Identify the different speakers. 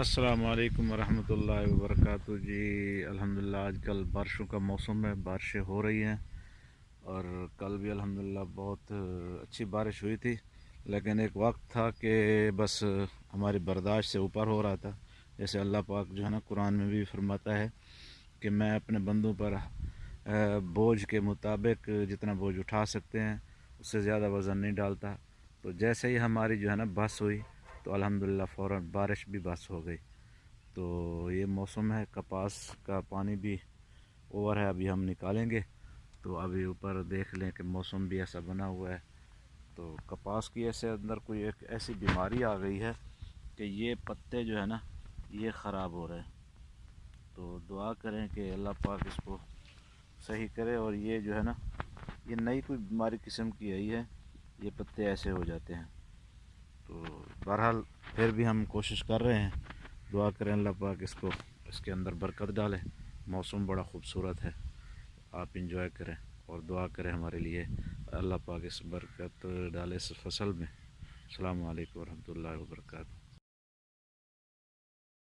Speaker 1: السلام علیکم ورحمۃ اللہ وبرکاتہ جی۔ الحمدللہ آج کل بارشوں کا موسم ہے، بارشیں ہو رہی ہیں اور کل بھی الحمدللہ بہت اچھی بارش ہوئی تھی، لیکن ایک وقت تھا کہ بس ہماری برداشت سے اوپر ہو رہا تھا۔ جیسے اللہ پاک جو ہے نا قرآن میں بھی فرماتا ہے کہ میں اپنے بندوں پر بوجھ کے مطابق جتنا بوجھ اٹھا سکتے ہیں اس سے زیادہ وزن نہیں ڈالتا۔ تو جیسے ہی ہماری جو ہے نا بس ہوئی تو الحمدللہ فوراً بارش بھی بس ہو گئی۔ تو یہ موسم ہے، کپاس کا پانی بھی اوور ہے، ابھی ہم نکالیں گے۔ تو ابھی اوپر دیکھ لیں کہ موسم بھی ایسا بنا ہوا ہے، تو کپاس کی ایسے اندر کوئی ایک ایسی بیماری آ گئی ہے کہ یہ پتے جو ہے نا یہ خراب ہو رہے ہیں۔ تو دعا کریں کہ اللہ پاک اس کو صحیح کرے، اور یہ جو ہے نا یہ نئی کوئی بیماری قسم کی آئی ہے، یہ پتے ایسے ہو جاتے ہیں۔ تو بہرحال پھر بھی ہم کوشش کر رہے ہیں، دعا کریں اللہ پاک اس کے اندر برکت ڈالے۔ موسم بڑا خوبصورت ہے، آپ انجوائے کریں اور دعا کریں ہمارے لیے، اللہ پاک اس برکت ڈالے اس فصل میں۔ السلام علیکم ورحمۃ اللہ وبرکاتہ۔